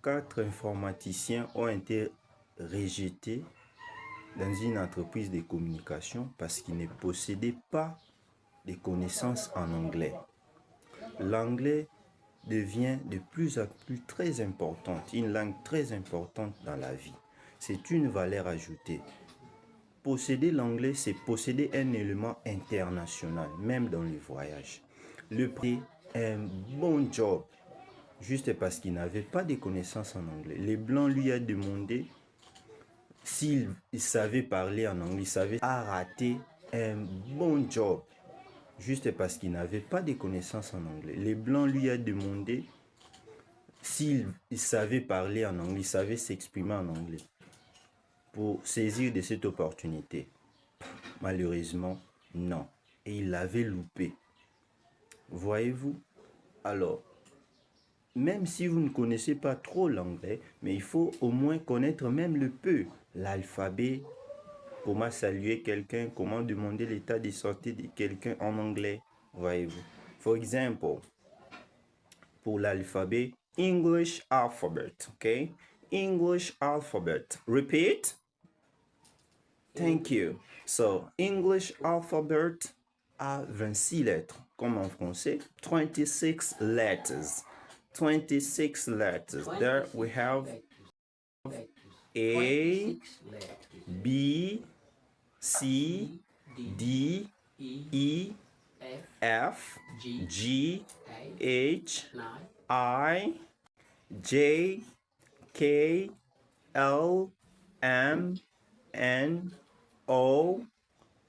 4 informaticiens ont été rejetés dans une entreprise de communication parce qu'ils ne possédaient pas de connaissances en anglais. L'anglais devient de plus en plus très importante, une langue très importante dans la vie. C'est une valeur ajoutée. Posséder l'anglais, c'est posséder un élément international, même dans les voyages. Le prix un bon job, juste parce qu'il n'avait pas de connaissances en anglais. Les Blancs lui ont demandé s'il savait parler en anglais, il savait rater un bon job, juste parce qu'il n'avait pas de connaissances en anglais. Les Blancs lui ont demandé s'il savait parler en anglais, il savait s'exprimer en anglais pour saisir de cette opportunité. Malheureusement, non. Et il l'avait loupé. Voyez-vous? Alors, même si vous ne connaissez pas trop l'anglais, mais il faut au moins connaître même le peu, l'alphabet, comment saluer quelqu'un, comment demander l'état de santé de quelqu'un en anglais, voyez-vous. For example, pour l'alphabet, English alphabet, okay? English alphabet. Repeat. Thank you. So, English alphabet a 26 lettres, comme en français, 26 letters. 26 letters. There we have A, B, C, D, E, F, G, H, I, J, K, L, M, N, O,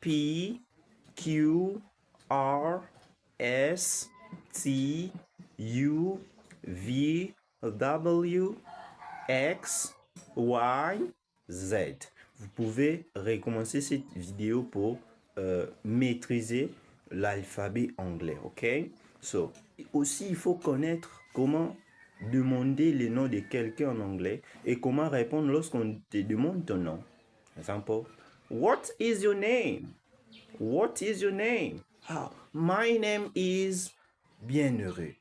P, Q, R, S, T, U, V, W, X, Y, Z. Vous pouvez recommencer cette vidéo pour maîtriser l'alphabet anglais, ok? So, aussi, il faut connaître comment demander le nom de quelqu'un en anglais et comment répondre lorsqu'on te demande ton nom. Example, what is your name? What is your name? Oh, my name is Bienheureux.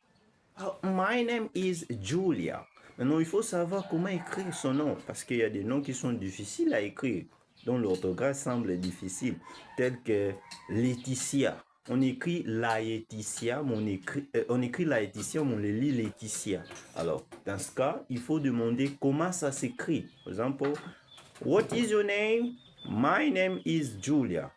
Oh, my name is Julia. Maintenant, il faut savoir comment écrire son nom parce qu'il y a des noms qui sont difficiles à écrire, dont l'orthographe semble difficile, tels que Laetitia. On écrit Laetitia, mais on écrit Laetitia, mais on le lit Laetitia. Alors, dans ce cas, il faut demander comment ça s'écrit. Par exemple, what is your name? My name is Julia.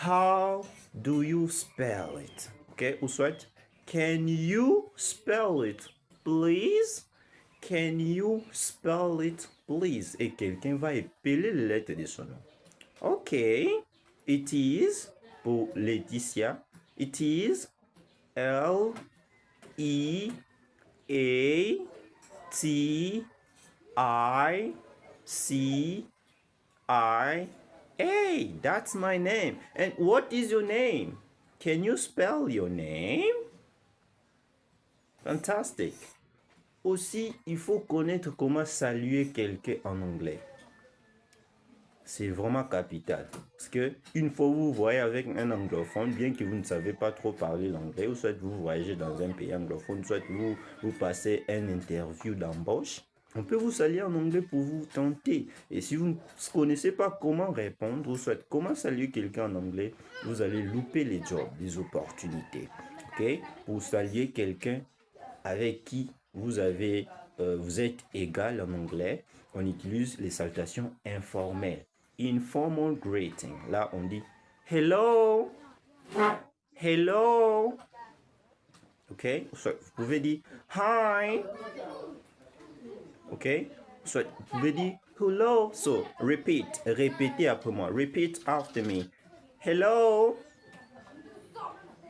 How do you spell it? Okay, ou soit, can you spell it, please? Can you spell it, please? Et quelqu'un va épeler les lettres de son nom. Ok, it is, pour Laetitia, it is L, E, A, T, I, C, I, hey, that's my name. And what is your name? Can you spell your name? Fantastic. Aussi, il faut connaître comment saluer quelqu'un en anglais. C'est vraiment capital. Parce que une fois vous voyez avec un anglophone, bien que vous ne savez pas trop parler l'anglais, ou soit vous voyagez dans un pays anglophone, soit vous passez une interview d'embauche, on peut vous saluer en anglais pour vous tenter. Et si vous ne connaissez pas comment répondre, ou soit comment saluer quelqu'un en anglais, vous allez louper les jobs, les opportunités. Ok? Pour saluer quelqu'un avec qui vous êtes égal en anglais, on utilise les salutations informelles. Informal greeting. Là, on dit hello, hello. Ok? Soit vous pouvez dire hi. Ok? Soit vous pouvez dire hello. So, repeat. Répétez après moi. Repeat after me. Hello.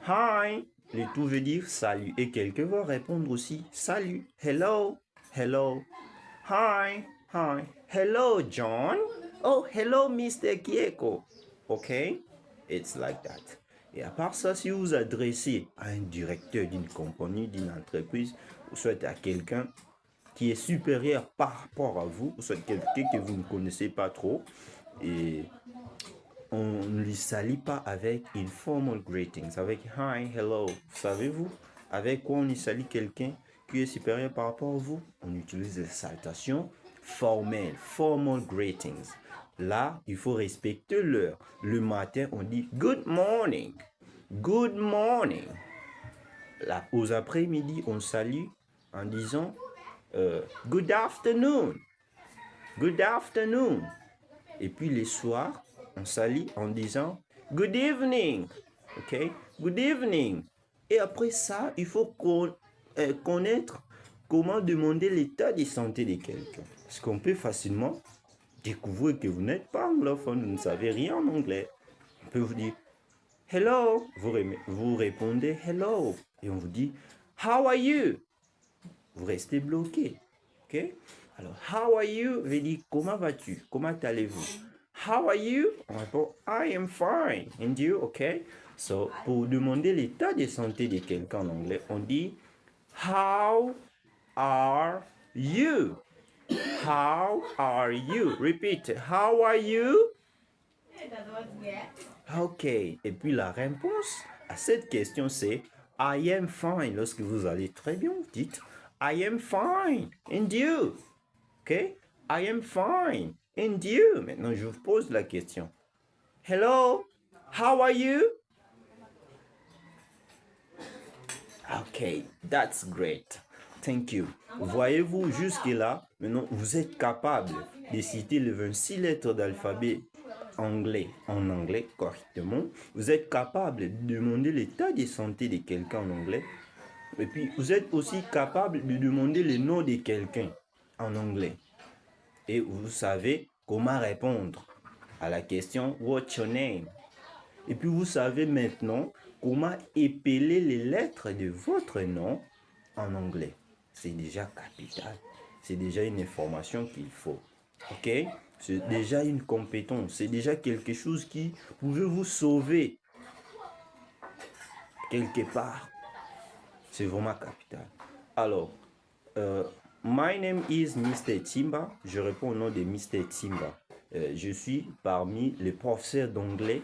Hi. Le tout veut dire salut. Et quelqu'un va répondre aussi salut. Hello. Hello. Hi. Hi. Hello, John. Oh, hello, Mr. Kieko. OK? It's like that. Et à part ça, si vous vous adressez à un directeur d'une compagnie, d'une entreprise, ou soit à quelqu'un qui est supérieur par rapport à vous, ou soit quelqu'un que vous ne connaissez pas trop, et on ne lui salue pas avec informal greetings, avec hi, hello. Savez-vous avec quoi on y salue quelqu'un qui est supérieur par rapport à vous, on utilise les salutations formelles, formal greetings. Là, il faut respecter l'heure. Le matin, on dit good morning. Good morning. Là, aux après-midi, on salue en disant good afternoon. Good afternoon. Et puis les soirs, on salue en disant good evening. OK? Good evening. Et après ça, il faut connaître comment demander l'état de santé de quelqu'un. Parce qu'on peut facilement découvrir que vous n'êtes pas anglophone, vous ne savez rien en anglais. On peut vous dire hello. Vous répondez hello. Et on vous dit how are you? Vous restez bloqué. OK? Alors, how are you veut dire comment vas-tu? Comment allez-vous? How are you? On répond I am fine. And you? OK? So, pour demander l'état de santé de quelqu'un en anglais, on dit how are you? How are you? Repeat. How are you? OK. Et puis la réponse à cette question, c'est I am fine. Lorsque vous allez très bien, vous dites I am fine. And you? OK? I am fine. And you? Maintenant, je vous pose la question. Hello? How are you? OK. That's great. Thank you. Voyez-vous jusque-là, maintenant, vous êtes capable de citer les 26 lettres d'alphabet anglais en anglais correctement. Vous êtes capable de demander l'état de santé de quelqu'un en anglais. Et puis, vous êtes aussi capable de demander le nom de quelqu'un en anglais. Et vous savez comment répondre à la question What's your name? Et puis, vous savez maintenant comment épeler les lettres de votre nom en anglais. C'est déjà capital. C'est déjà une information qu'il faut. OK? C'est déjà une compétence. C'est déjà quelque chose qui pouvait vous sauver quelque part. C'est vraiment capital. Alors, my name is Mr. Timba. Je réponds au nom de Mr. Timba. Je suis parmi les professeurs d'anglais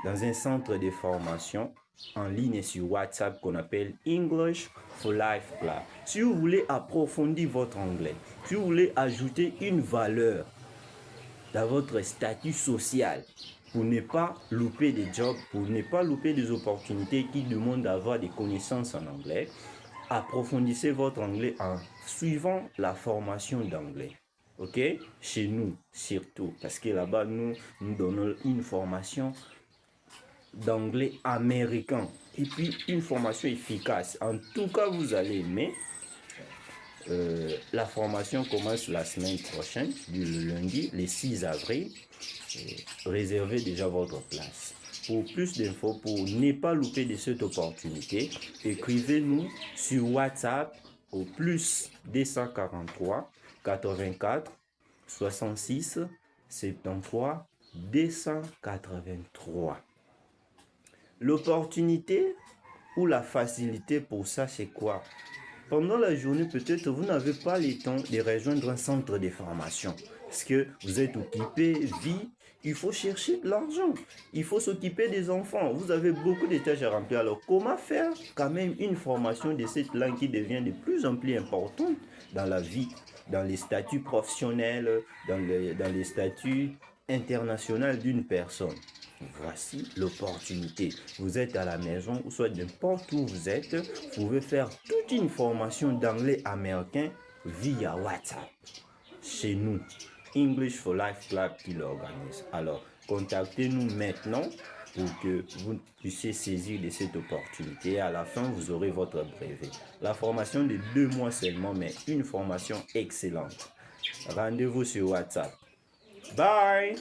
dans un centre de formation en ligne sur WhatsApp qu'on appelle English for Life Club. Si vous voulez approfondir votre anglais, si vous voulez ajouter une valeur dans votre statut social, pour ne pas louper des jobs, pour ne pas louper des opportunités qui demandent d'avoir des connaissances en anglais, approfondissez votre anglais en suivant la formation d'anglais. OK? Chez nous, surtout. Parce que là-bas, nous donnons une formation d'anglais américain. Et puis, une formation efficace. En tout cas, vous allez aimer. La formation commence la semaine prochaine, du lundi, le 6 avril. Réservez déjà votre place. Pour plus d'infos, pour ne pas louper de cette opportunité, écrivez-nous sur WhatsApp au plus 243 84 66 73 283. L'opportunité ou la facilité pour ça, c'est quoi? Pendant la journée, peut-être vous n'avez pas le temps de rejoindre un centre de formation parce que vous êtes occupé, vie, il faut chercher de l'argent, il faut s'occuper des enfants, vous avez beaucoup de tâches à remplir. Alors, comment faire quand même une formation de cette langue qui devient de plus en plus importante dans la vie, dans les statuts professionnels, dans les statuts internationaux d'une personne? Voici l'opportunité. Vous êtes à la maison ou soit n'importe où vous êtes, vous pouvez faire toute une formation d'anglais américain via WhatsApp. Chez nous, English for Life Club qui l'organise. Alors, contactez-nous maintenant pour que vous puissiez saisir de cette opportunité. À la fin, vous aurez votre brevet. La formation de 2 mois seulement, mais une formation excellente. Rendez-vous sur WhatsApp. Bye!